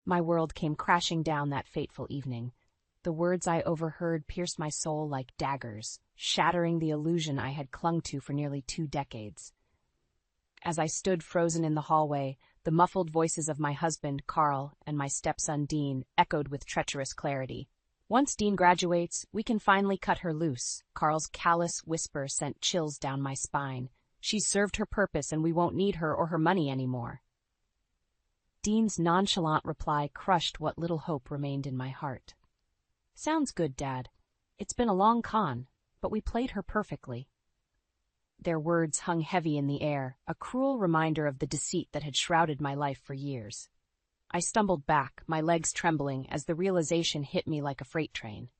My world came crashing down that fateful evening. The words I overheard pierced my soul like daggers, shattering the illusion I had clung to for nearly 2 decades. As I stood frozen in the hallway, the muffled voices of my husband, Carl, and my stepson, Dean, echoed with treacherous clarity. "Once Dean graduates, we can finally cut her loose." Carl's callous whisper sent chills down my spine. "She's served her purpose and we won't need her or her money anymore." Dean's nonchalant reply crushed what little hope remained in my heart. "Sounds good, Dad. It's been a long con, but we played her perfectly." Their words hung heavy in the air, a cruel reminder of the deceit that had shrouded my life for years. I stumbled back, my legs trembling, as the realization hit me like a freight train.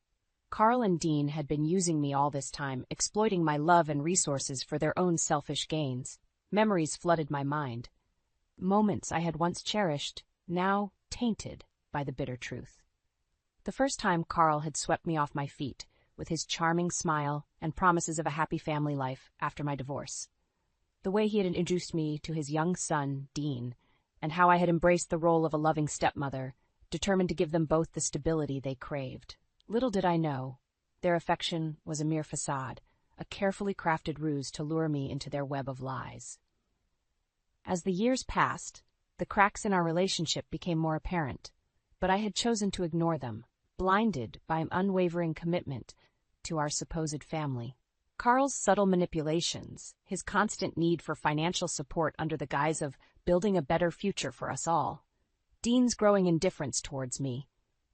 Carl and Dean had been using me all this time, exploiting my love and resources for their own selfish gains. Memories flooded my mind. Moments I had once cherished, now tainted by the bitter truth. The first time Carl had swept me off my feet, with his charming smile and promises of a happy family life after my divorce. The way he had introduced me to his young son, Dean, and how I had embraced the role of a loving stepmother, determined to give them both the stability they craved. Little did I know, their affection was a mere facade, a carefully crafted ruse to lure me into their web of lies. As the years passed, the cracks in our relationship became more apparent, but I had chosen to ignore them, blinded by an unwavering commitment to our supposed family. Carl's subtle manipulations, his constant need for financial support under the guise of building a better future for us all, Dean's growing indifference towards me,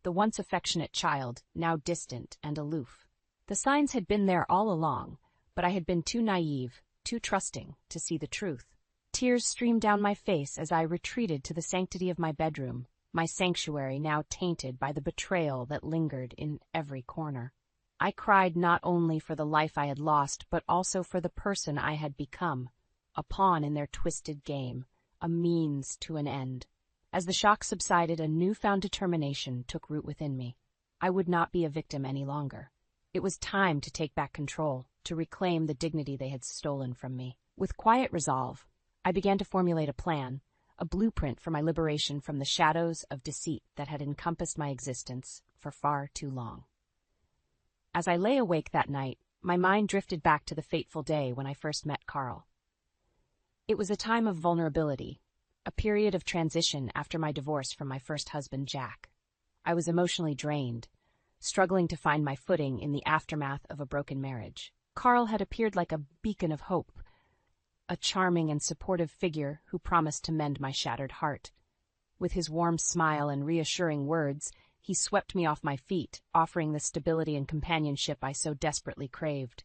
the once affectionate child, now distant and aloof. The signs had been there all along, but I had been too naive, too trusting to see the truth. Tears streamed down my face as I retreated to the sanctity of my bedroom, my sanctuary now tainted by the betrayal that lingered in every corner. I cried not only for the life I had lost, but also for the person I had become, a pawn in their twisted game, a means to an end. As the shock subsided, a newfound determination took root within me. I would not be a victim any longer. It was time to take back control, to reclaim the dignity they had stolen from me. With quiet resolve, I began to formulate a plan, a blueprint for my liberation from the shadows of deceit that had encompassed my existence for far too long. As I lay awake that night, my mind drifted back to the fateful day when I first met Carl. It was a time of vulnerability, a period of transition after my divorce from my first husband, Jack. I was emotionally drained, struggling to find my footing in the aftermath of a broken marriage. Carl had appeared like a beacon of hope, a charming and supportive figure who promised to mend my shattered heart. With his warm smile and reassuring words, he swept me off my feet, offering the stability and companionship I so desperately craved.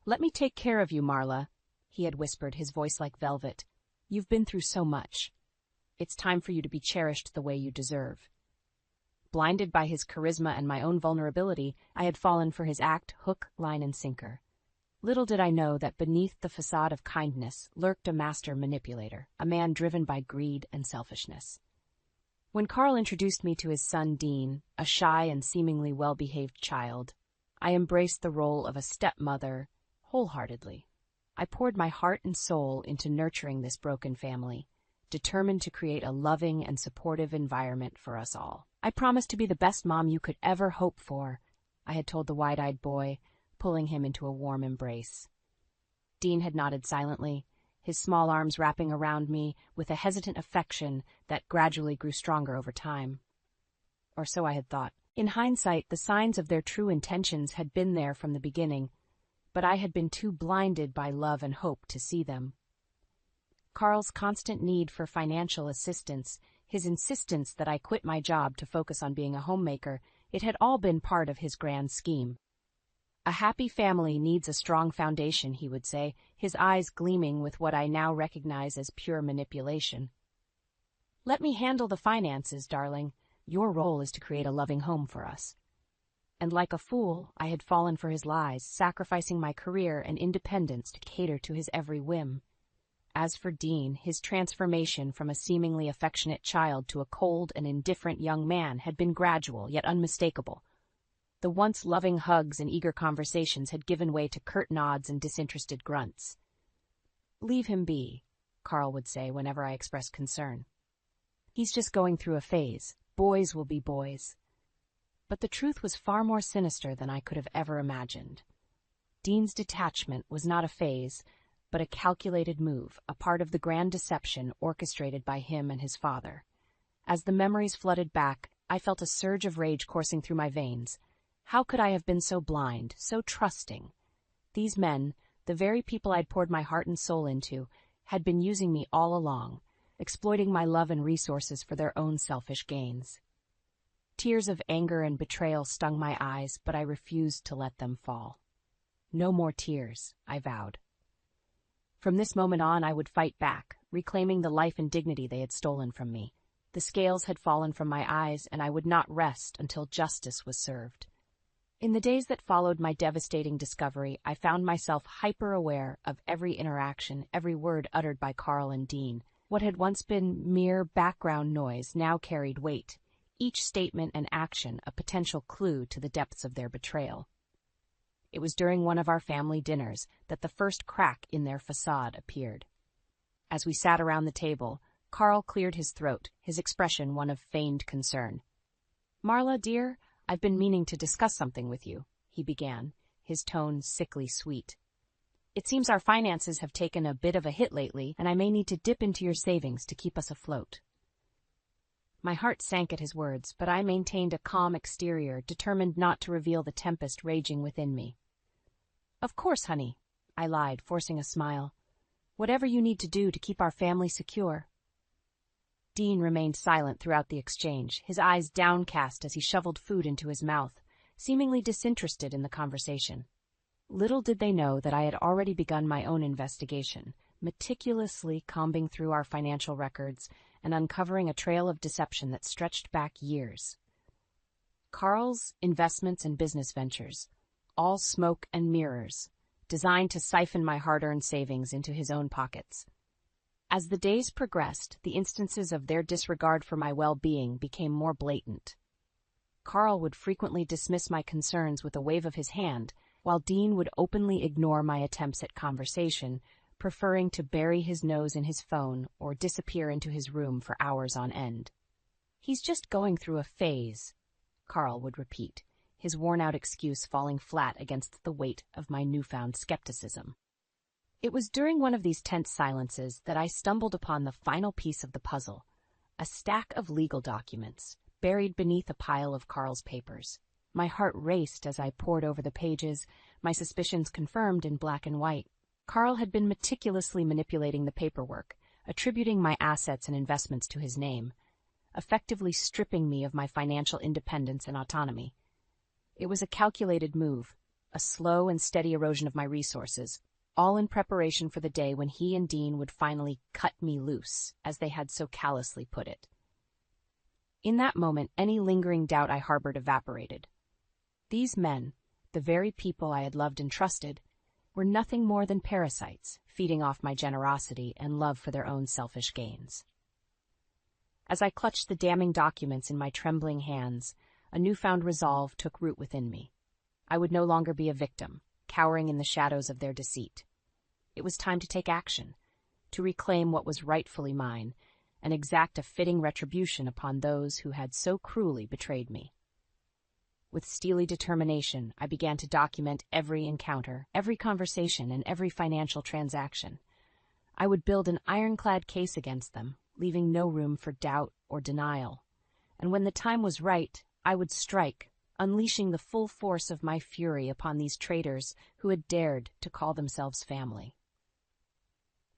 "Let me take care of you, Marla," he had whispered, his voice like velvet. "You've been through so much. It's time for you to be cherished the way you deserve." Blinded by his charisma and my own vulnerability, I had fallen for his act hook, line, and sinker. Little did I know that beneath the facade of kindness lurked a master manipulator, a man driven by greed and selfishness. When Carl introduced me to his son Dean, a shy and seemingly well-behaved child, I embraced the role of a stepmother wholeheartedly. I poured my heart and soul into nurturing this broken family, determined to create a loving and supportive environment for us all. "I promise to be the best mom you could ever hope for," I had told the wide-eyed boy, pulling him into a warm embrace. Dean had nodded silently, his small arms wrapping around me with a hesitant affection that gradually grew stronger over time. Or so I had thought. In hindsight, the signs of their true intentions had been there from the beginning, but I had been too blinded by love and hope to see them. Carl's constant need for financial assistance, his insistence that I quit my job to focus on being a homemaker, it had all been part of his grand scheme. "A happy family needs a strong foundation," he would say, his eyes gleaming with what I now recognize as pure manipulation. "Let me handle the finances, darling. Your role is to create a loving home for us." And like a fool, I had fallen for his lies, sacrificing my career and independence to cater to his every whim. As for Dean, his transformation from a seemingly affectionate child to a cold and indifferent young man had been gradual yet unmistakable. The once loving hugs and eager conversations had given way to curt nods and disinterested grunts. "Leave him be," Carl would say whenever I expressed concern. He's just going through a phase. Boys will be boys. But the truth was far more sinister than I could have ever imagined. Dean's detachment was not a phase, but a calculated move, a part of the grand deception orchestrated by him and his father. As the memories flooded back, I felt a surge of rage coursing through my veins. How could I have been so blind, so trusting? These men, the very people I'd poured my heart and soul into, had been using me all along, exploiting my love and resources for their own selfish gains. Tears of anger and betrayal stung my eyes, but I refused to let them fall. No more tears, I vowed. From this moment on, I would fight back, reclaiming the life and dignity they had stolen from me. The scales had fallen from my eyes, and I would not rest until justice was served. In the days that followed my devastating discovery, I found myself hyper-aware of every interaction, every word uttered by Carl and Dean. What had once been mere background noise now carried weight, each statement and action a potential clue to the depths of their betrayal. It was during one of our family dinners that the first crack in their facade appeared. As we sat around the table, Carl cleared his throat, his expression one of feigned concern. "Marla, dear, I've been meaning to discuss something with you," he began, his tone sickly sweet. "It seems our finances have taken a bit of a hit lately, and I may need to dip into your savings to keep us afloat." My heart sank at his words, but I maintained a calm exterior, determined not to reveal the tempest raging within me. "Of course, honey," I lied, forcing a smile. "Whatever you need to do to keep our family secure." Dean remained silent throughout the exchange, his eyes downcast as he shoveled food into his mouth, seemingly disinterested in the conversation. Little did they know that I had already begun my own investigation, meticulously combing through our financial records and uncovering a trail of deception that stretched back years. Carl's investments and business ventures, all smoke and mirrors, designed to siphon my hard-earned savings into his own pockets. As the days progressed, the instances of their disregard for my well-being became more blatant. Carl would frequently dismiss my concerns with a wave of his hand, while Dean would openly ignore my attempts at conversation, preferring to bury his nose in his phone or disappear into his room for hours on end. "He's just going through a phase," Carl would repeat, his worn-out excuse falling flat against the weight of my newfound skepticism. It was during one of these tense silences that I stumbled upon the final piece of the puzzle, a stack of legal documents, buried beneath a pile of Carl's papers. My heart raced as I pored over the pages, my suspicions confirmed in black and white. Carl had been meticulously manipulating the paperwork, attributing my assets and investments to his name, effectively stripping me of my financial independence and autonomy. It was a calculated move, a slow and steady erosion of my resources, all in preparation for the day when he and Dean would finally cut me loose, as they had so callously put it. In that moment, any lingering doubt I harbored evaporated. These men, the very people I had loved and trusted, were nothing more than parasites, feeding off my generosity and love for their own selfish gains. As I clutched the damning documents in my trembling hands, a newfound resolve took root within me. I would no longer be a victim, cowering in the shadows of their deceit. It was time to take action, to reclaim what was rightfully mine, and exact a fitting retribution upon those who had so cruelly betrayed me. With steely determination, I began to document every encounter, every conversation, and every financial transaction. I would build an ironclad case against them, leaving no room for doubt or denial. And when the time was right, I would strike, unleashing the full force of my fury upon these traitors who had dared to call themselves family.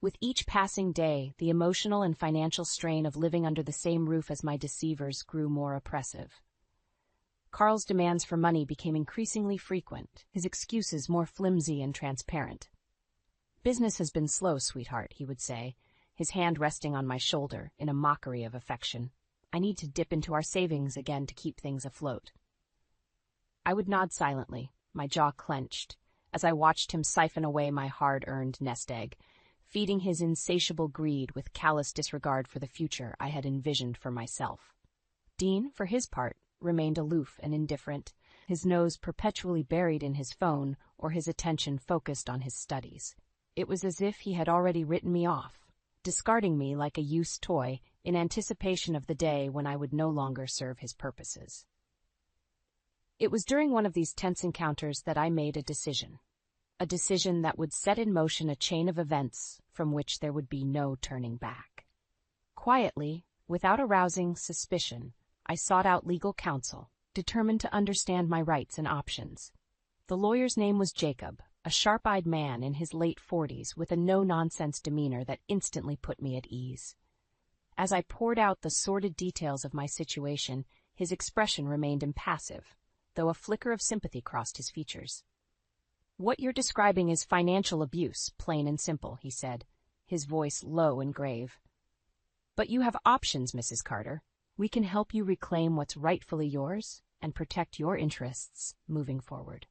With each passing day, the emotional and financial strain of living under the same roof as my deceivers grew more oppressive. Carl's demands for money became increasingly frequent, his excuses more flimsy and transparent. "Business has been slow, sweetheart," he would say, his hand resting on my shoulder in a mockery of affection. "I need to dip into our savings again to keep things afloat." I would nod silently, my jaw clenched, as I watched him siphon away my hard-earned nest egg, feeding his insatiable greed with callous disregard for the future I had envisioned for myself. Dean, for his part, remained aloof and indifferent, his nose perpetually buried in his phone or his attention focused on his studies. It was as if he had already written me off, discarding me like a used toy in anticipation of the day when I would no longer serve his purposes. It was during one of these tense encounters that I made a decision that would set in motion a chain of events from which there would be no turning back. Quietly, without arousing suspicion, I sought out legal counsel, determined to understand my rights and options. The lawyer's name was Jacob, a sharp-eyed man in his late 40s with a no-nonsense demeanor that instantly put me at ease. As I poured out the sordid details of my situation, his expression remained impassive, though a flicker of sympathy crossed his features. "What you're describing is financial abuse, plain and simple," he said, his voice low and grave. "But you have options, Mrs. Carter. We can help you reclaim what's rightfully yours and protect your interests moving forward."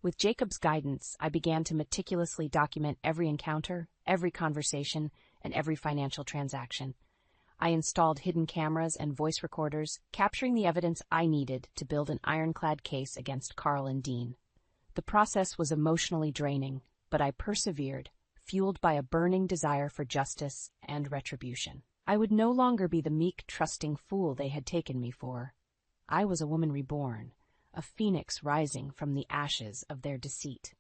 With Jacob's guidance, I began to meticulously document every encounter, every conversation, and every financial transaction. I installed hidden cameras and voice recorders, capturing the evidence I needed to build an ironclad case against Carl and Dean. The process was emotionally draining, but I persevered, fueled by a burning desire for justice and retribution. I would no longer be the meek, trusting fool they had taken me for. I was a woman reborn, a phoenix rising from the ashes of their deceit.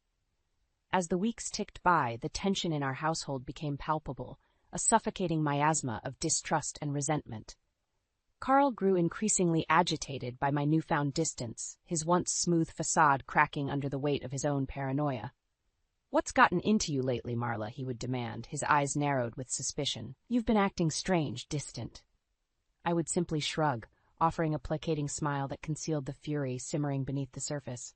As the weeks ticked by, the tension in our household became palpable, a suffocating miasma of distrust and resentment. Carl grew increasingly agitated by my newfound distance, his once smooth facade cracking under the weight of his own paranoia. "What's gotten into you lately, Marla?" he would demand, his eyes narrowed with suspicion. "You've been acting strange, distant." I would simply shrug, offering a placating smile that concealed the fury simmering beneath the surface.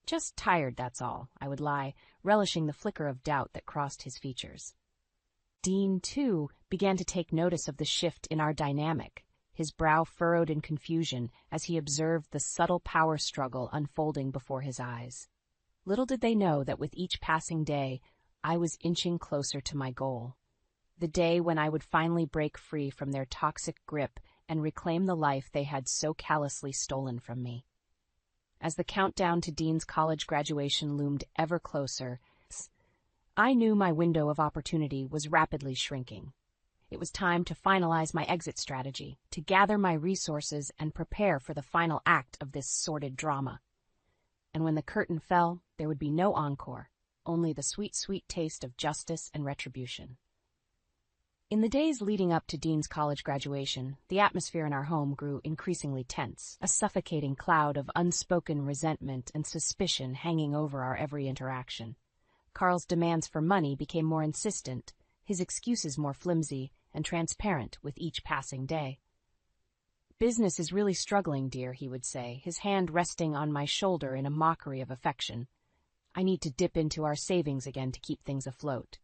"Just tired, that's all," I would lie, relishing the flicker of doubt that crossed his features. Dean, too, began to take notice of the shift in our dynamic, his brow furrowed in confusion as he observed the subtle power struggle unfolding before his eyes. Little did they know that with each passing day, I was inching closer to my goal. The day when I would finally break free from their toxic grip and reclaim the life they had so callously stolen from me. As the countdown to Dean's college graduation loomed ever closer, I knew my window of opportunity was rapidly shrinking. It was time to finalize my exit strategy, to gather my resources and prepare for the final act of this sordid drama. And when the curtain fell, there would be no encore, only the sweet, sweet taste of justice and retribution. In the days leading up to Dean's college graduation, the atmosphere in our home grew increasingly tense, a suffocating cloud of unspoken resentment and suspicion hanging over our every interaction. Carl's demands for money became more insistent, his excuses more flimsy and transparent with each passing day. "Business is really struggling, dear," he would say, his hand resting on my shoulder in a mockery of affection. "I need to dip into our savings again to keep things afloat."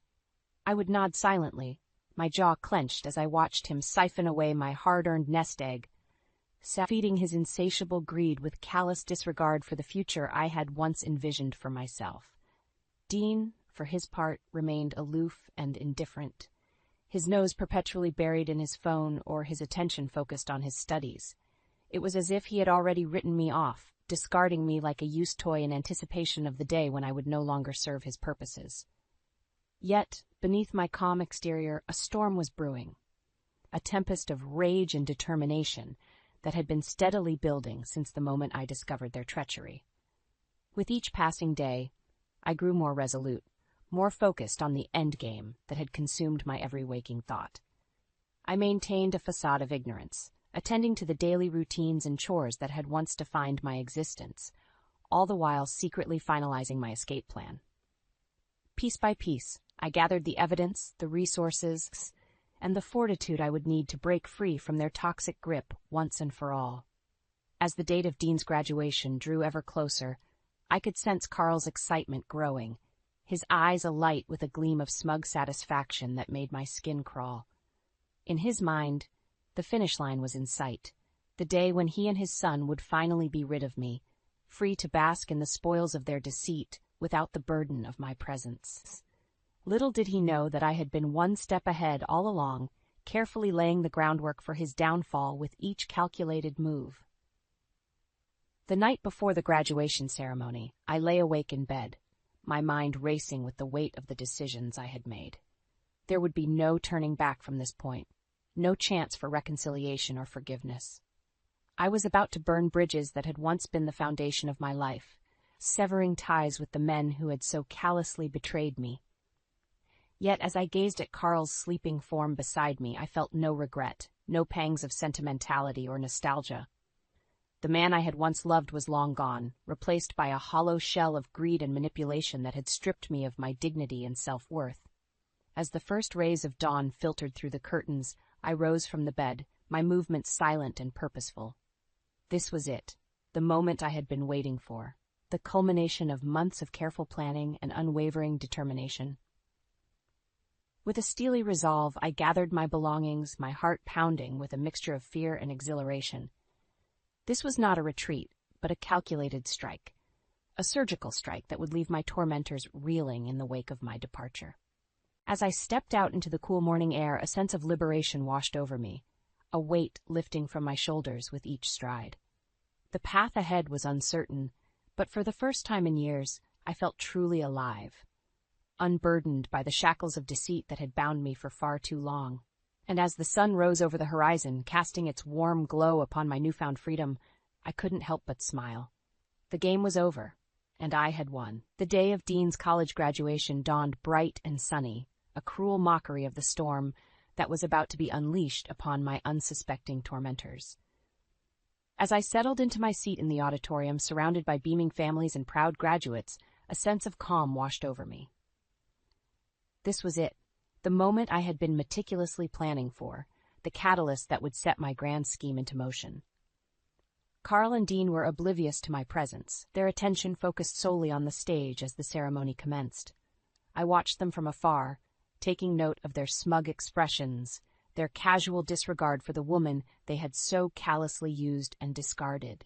I would nod silently, my jaw clenched as I watched him siphon away my hard-earned nest egg, feeding his insatiable greed with callous disregard for the future I had once envisioned for myself. Dean, for his part, remained aloof and indifferent, his nose perpetually buried in his phone or his attention focused on his studies. It was as if he had already written me off, discarding me like a used toy in anticipation of the day when I would no longer serve his purposes. Yet, beneath my calm exterior, a storm was brewing, a tempest of rage and determination that had been steadily building since the moment I discovered their treachery. With each passing day, I grew more resolute, more focused on the end game that had consumed my every waking thought. I maintained a facade of ignorance, attending to the daily routines and chores that had once defined my existence, all the while secretly finalizing my escape plan. Piece by piece, I gathered the evidence, the resources, and the fortitude I would need to break free from their toxic grip once and for all. As the date of Dean's graduation drew ever closer, I could sense Carl's excitement growing, his eyes alight with a gleam of smug satisfaction that made my skin crawl. In his mind, the finish line was in sight, the day when he and his son would finally be rid of me, free to bask in the spoils of their deceit without the burden of my presence. Little did he know that I had been one step ahead all along, carefully laying the groundwork for his downfall with each calculated move. The night before the graduation ceremony, I lay awake in bed, my mind racing with the weight of the decisions I had made. There would be no turning back from this point, no chance for reconciliation or forgiveness. I was about to burn bridges that had once been the foundation of my life, severing ties with the men who had so callously betrayed me. Yet as I gazed at Carl's sleeping form beside me, I felt no regret, no pangs of sentimentality or nostalgia. The man I had once loved was long gone, replaced by a hollow shell of greed and manipulation that had stripped me of my dignity and self-worth. As the first rays of dawn filtered through the curtains, I rose from the bed, my movements silent and purposeful. This was it, the moment I had been waiting for, the culmination of months of careful planning and unwavering determination. With a steely resolve, I gathered my belongings, my heart pounding with a mixture of fear and exhilaration. This was not a retreat, but a calculated strike, a surgical strike that would leave my tormentors reeling in the wake of my departure. As I stepped out into the cool morning air, a sense of liberation washed over me, a weight lifting from my shoulders with each stride. The path ahead was uncertain, but for the first time in years, I felt truly alive, unburdened by the shackles of deceit that had bound me for far too long. And as the sun rose over the horizon, casting its warm glow upon my newfound freedom, I couldn't help but smile. The game was over, and I had won. The day of Dean's college graduation dawned bright and sunny, a cruel mockery of the storm that was about to be unleashed upon my unsuspecting tormentors. As I settled into my seat in the auditorium, surrounded by beaming families and proud graduates, a sense of calm washed over me. This was it, the moment I had been meticulously planning for, the catalyst that would set my grand scheme into motion. Carl and Dean were oblivious to my presence, their attention focused solely on the stage as the ceremony commenced. I watched them from afar, taking note of their smug expressions, their casual disregard for the woman they had so callously used and discarded.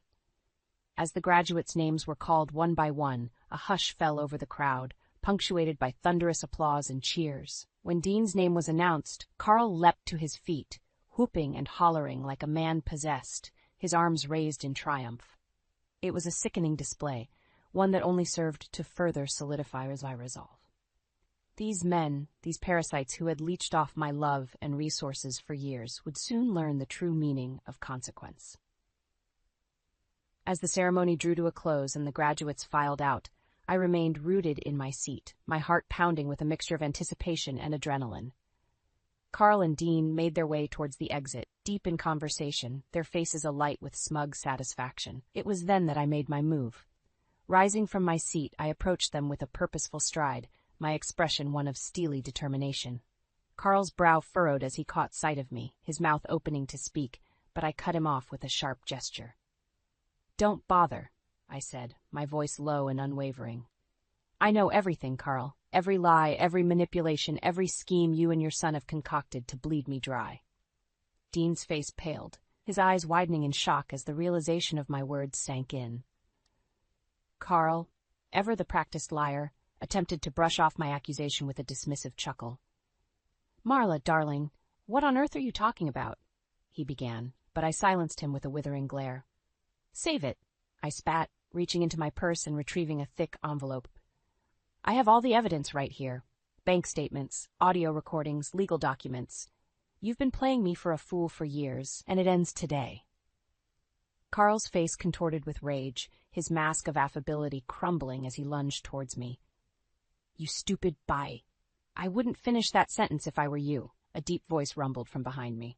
As the graduates' names were called one by one, a hush fell over the crowd, punctuated by thunderous applause and cheers. When Dean's name was announced, Carl leapt to his feet, whooping and hollering like a man possessed, his arms raised in triumph. It was a sickening display, one that only served to further solidify my resolve. These men, these parasites who had leached off my love and resources for years, would soon learn the true meaning of consequence. As the ceremony drew to a close and the graduates filed out, I remained rooted in my seat, my heart pounding with a mixture of anticipation and adrenaline. Carl and Dean made their way towards the exit, deep in conversation, their faces alight with smug satisfaction. It was then that I made my move. Rising from my seat, I approached them with a purposeful stride, my expression one of steely determination. Carl's brow furrowed as he caught sight of me, his mouth opening to speak, but I cut him off with a sharp gesture. "Don't bother," I said, my voice low and unwavering. "I know everything, Carl. Every lie, every manipulation, every scheme you and your son have concocted to bleed me dry." Dean's face paled, his eyes widening in shock as the realization of my words sank in. Carl, ever the practiced liar, attempted to brush off my accusation with a dismissive chuckle. "Marla, darling, what on earth are you talking about?" he began, but I silenced him with a withering glare. "Save it," I spat, reaching into my purse and retrieving a thick envelope. "I have all the evidence right here. Bank statements, audio recordings, legal documents. You've been playing me for a fool for years, and it ends today." Carl's face contorted with rage, his mask of affability crumbling as he lunged towards me. "You stupid bye. I wouldn't finish that sentence if I were you," a deep voice rumbled from behind me.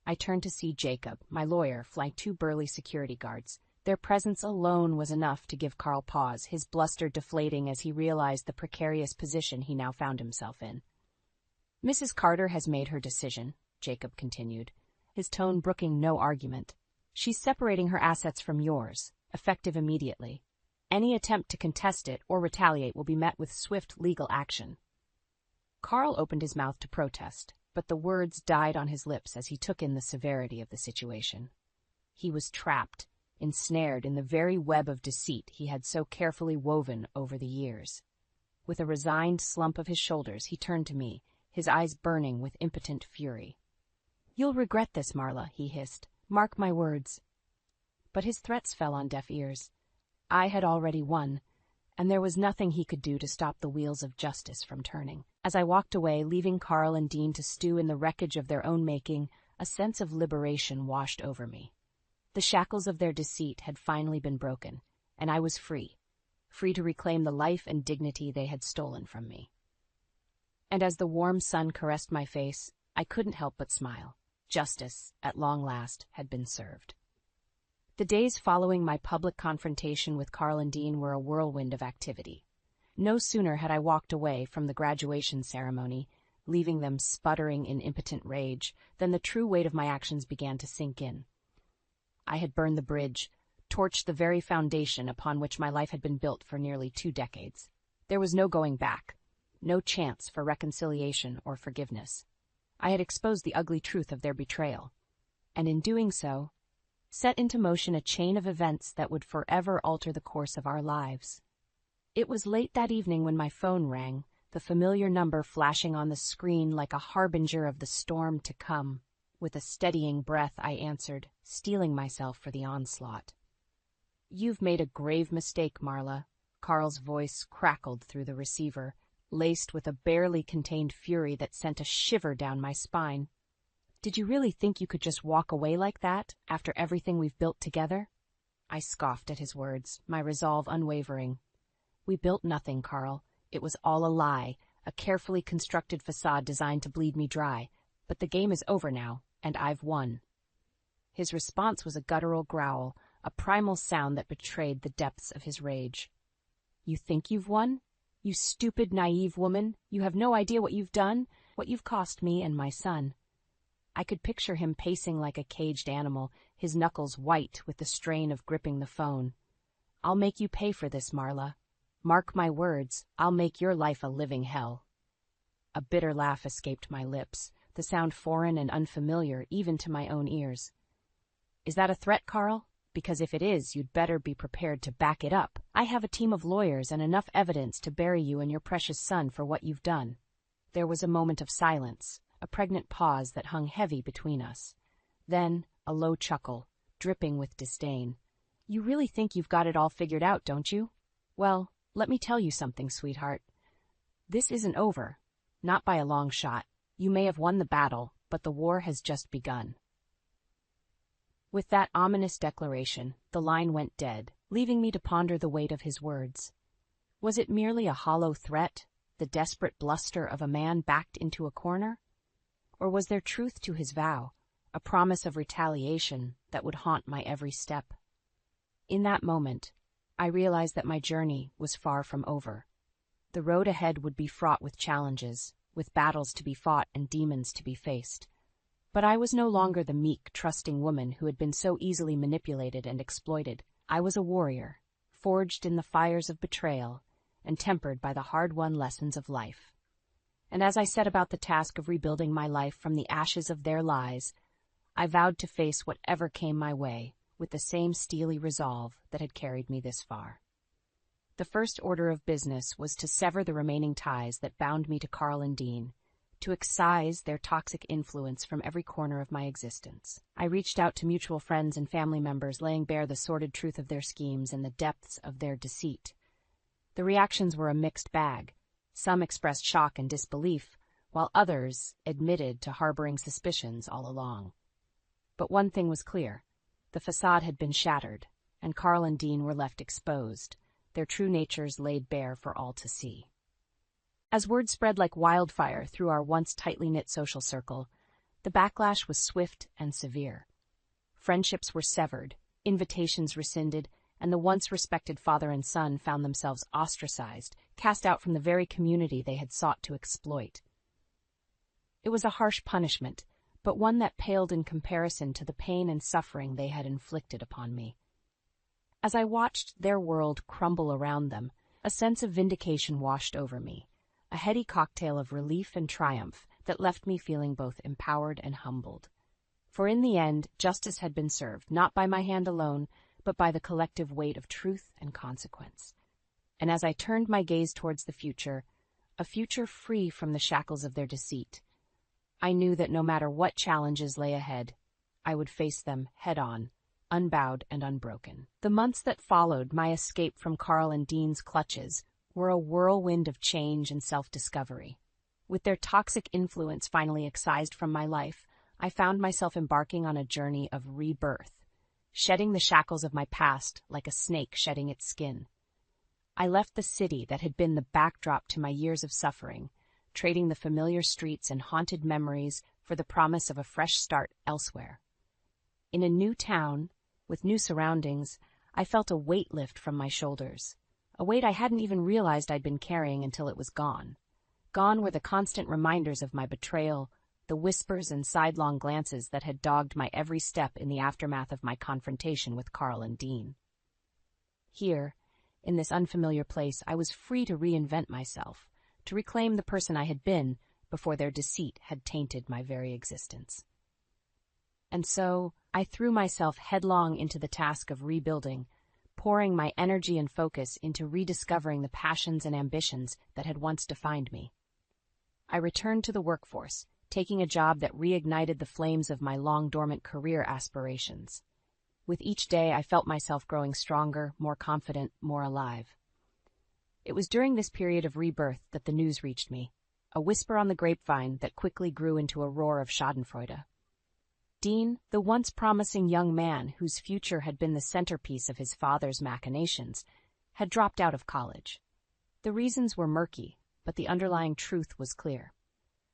I turned to see Jacob, my lawyer, flank two burly security guards. Their presence alone was enough to give Carl pause, his bluster deflating as he realized the precarious position he now found himself in. "Mrs. Carter has made her decision," Jacob continued, his tone brooking no argument. "She's separating her assets from yours, effective immediately. Any attempt to contest it or retaliate will be met with swift legal action." Carl opened his mouth to protest, but the words died on his lips as he took in the severity of the situation. He was trapped, ensnared in the very web of deceit he had so carefully woven over the years. With a resigned slump of his shoulders, he turned to me, his eyes burning with impotent fury. "You'll regret this, Marla," he hissed. "Mark my words." But his threats fell on deaf ears. I had already won, and there was nothing he could do to stop the wheels of justice from turning. As I walked away, leaving Carl and Dean to stew in the wreckage of their own making, a sense of liberation washed over me. The shackles of their deceit had finally been broken, and I was free to reclaim the life and dignity they had stolen from me. And as the warm sun caressed my face, I couldn't help but smile. Justice, at long last, had been served. The days following my public confrontation with Carl and Dean were a whirlwind of activity. No sooner had I walked away from the graduation ceremony, leaving them sputtering in impotent rage, than the true weight of my actions began to sink in. I had burned the bridge, torched the very foundation upon which my life had been built for nearly 2 decades. There was no going back, no chance for reconciliation or forgiveness. I had exposed the ugly truth of their betrayal, and in doing so, set into motion a chain of events that would forever alter the course of our lives. It was late that evening when my phone rang, the familiar number flashing on the screen like a harbinger of the storm to come. With a steadying breath, I answered, steeling myself for the onslaught. "You've made a grave mistake, Marla." Carl's voice crackled through the receiver, laced with a barely contained fury that sent a shiver down my spine. "Did you really think you could just walk away like that, after everything we've built together?" I scoffed at his words, my resolve unwavering. "We built nothing, Carl. It was all a lie, a carefully constructed facade designed to bleed me dry. But the game is over now, and I've won." His response was a guttural growl, a primal sound that betrayed the depths of his rage. "You think you've won? You stupid, naive woman. You have no idea what you've done, what you've cost me and my son." I could picture him pacing like a caged animal, his knuckles white with the strain of gripping the phone. "I'll make you pay for this, Marla. Mark my words, I'll make your life a living hell." A bitter laugh escaped my lips, the sound foreign and unfamiliar even to my own ears. "Is that a threat, Carl? Because if it is, you'd better be prepared to back it up. I have a team of lawyers and enough evidence to bury you and your precious son for what you've done." There was a moment of silence, a pregnant pause that hung heavy between us. Then a low chuckle, dripping with disdain. "You really think you've got it all figured out, don't you? Well, let me tell you something, sweetheart. This isn't over. Not by a long shot. You may have won the battle, but the war has just begun." With that ominous declaration, the line went dead, leaving me to ponder the weight of his words. Was it merely a hollow threat, the desperate bluster of a man backed into a corner? Or was there truth to his vow, a promise of retaliation that would haunt my every step? In that moment, I realized that my journey was far from over. The road ahead would be fraught with challenges, with battles to be fought and demons to be faced. But I was no longer the meek, trusting woman who had been so easily manipulated and exploited. I was a warrior, forged in the fires of betrayal and tempered by the hard-won lessons of life. And as I set about the task of rebuilding my life from the ashes of their lies, I vowed to face whatever came my way with the same steely resolve that had carried me this far. The first order of business was to sever the remaining ties that bound me to Carl and Dean, to excise their toxic influence from every corner of my existence. I reached out to mutual friends and family members, laying bare the sordid truth of their schemes and the depths of their deceit. The reactions were a mixed bag. Some expressed shock and disbelief, while others admitted to harboring suspicions all along. But one thing was clear. The facade had been shattered, and Carl and Dean were left exposed, their true natures laid bare for all to see. As word spread like wildfire through our once tightly knit social circle, the backlash was swift and severe. Friendships were severed, invitations rescinded, and the once respected father and son found themselves ostracized, cast out from the very community they had sought to exploit. It was a harsh punishment, but one that paled in comparison to the pain and suffering they had inflicted upon me. As I watched their world crumble around them, a sense of vindication washed over me, a heady cocktail of relief and triumph that left me feeling both empowered and humbled. For in the end, justice had been served, not by my hand alone, but by the collective weight of truth and consequence. And as I turned my gaze towards the future, a future free from the shackles of their deceit, I knew that no matter what challenges lay ahead, I would face them head-on, unbowed and unbroken. The months that followed my escape from Carl and Dean's clutches were a whirlwind of change and self-discovery. With their toxic influence finally excised from my life, I found myself embarking on a journey of rebirth, shedding the shackles of my past like a snake shedding its skin. I left the city that had been the backdrop to my years of suffering, trading the familiar streets and haunted memories for the promise of a fresh start elsewhere. In a new town, with new surroundings, I felt a weight lift from my shoulders, a weight I hadn't even realized I'd been carrying until it was gone. Gone were the constant reminders of my betrayal, the whispers and sidelong glances that had dogged my every step in the aftermath of my confrontation with Carl and Dean. Here, in this unfamiliar place, I was free to reinvent myself, to reclaim the person I had been before their deceit had tainted my very existence. And so, I threw myself headlong into the task of rebuilding, pouring my energy and focus into rediscovering the passions and ambitions that had once defined me. I returned to the workforce, taking a job that reignited the flames of my long-dormant career aspirations. With each day, I felt myself growing stronger, more confident, more alive. It was during this period of rebirth that the news reached me, a whisper on the grapevine that quickly grew into a roar of schadenfreude. Dean, the once promising young man whose future had been the centerpiece of his father's machinations, had dropped out of college. The reasons were murky, but the underlying truth was clear.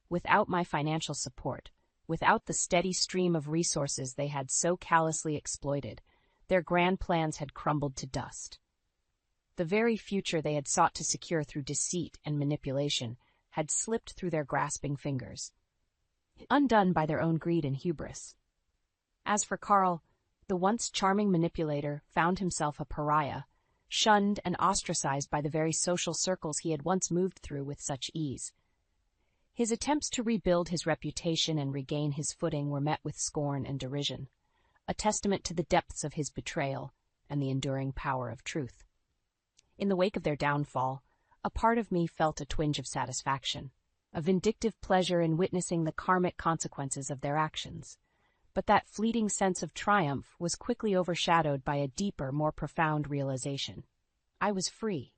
Without my financial support, without the steady stream of resources they had so callously exploited, their grand plans had crumbled to dust. The very future they had sought to secure through deceit and manipulation had slipped through their grasping fingers, undone by their own greed and hubris. As for Carl, the once charming manipulator found himself a pariah, shunned and ostracized by the very social circles he had once moved through with such ease. His attempts to rebuild his reputation and regain his footing were met with scorn and derision, a testament to the depths of his betrayal and the enduring power of truth. In the wake of their downfall, a part of me felt a twinge of satisfaction, a vindictive pleasure in witnessing the karmic consequences of their actions. But that fleeting sense of triumph was quickly overshadowed by a deeper, more profound realization. I was free.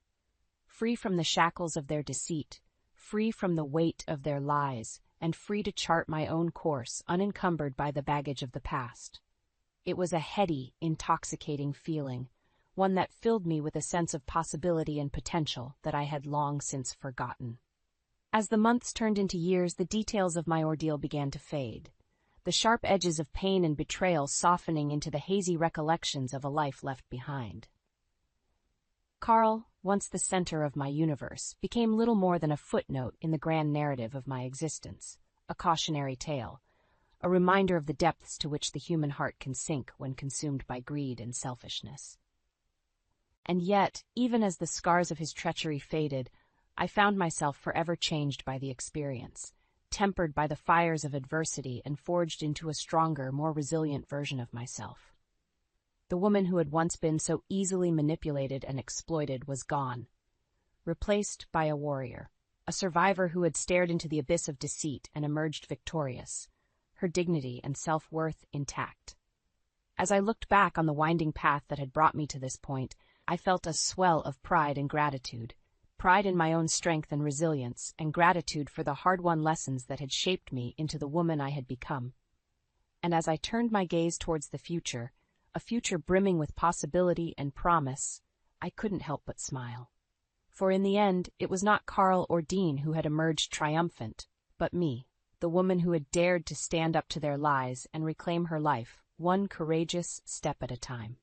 Free from the shackles of their deceit, free from the weight of their lies, and free to chart my own course, unencumbered by the baggage of the past. It was a heady, intoxicating feeling, one that filled me with a sense of possibility and potential that I had long since forgotten. As the months turned into years, the details of my ordeal began to fade, the sharp edges of pain and betrayal softening into the hazy recollections of a life left behind. Carl, once the center of my universe, became little more than a footnote in the grand narrative of my existence, a cautionary tale, a reminder of the depths to which the human heart can sink when consumed by greed and selfishness. And yet, even as the scars of his treachery faded, I found myself forever changed by the experience, tempered by the fires of adversity and forged into a stronger, more resilient version of myself. The woman who had once been so easily manipulated and exploited was gone, replaced by a warrior, a survivor who had stared into the abyss of deceit and emerged victorious, her dignity and self-worth intact. As I looked back on the winding path that had brought me to this point, I felt a swell of pride and gratitude, pride in my own strength and resilience, and gratitude for the hard-won lessons that had shaped me into the woman I had become. And as I turned my gaze towards the future, a future brimming with possibility and promise, I couldn't help but smile. For in the end, it was not Carl or Dean who had emerged triumphant, but me, the woman who had dared to stand up to their lies and reclaim her life, one courageous step at a time.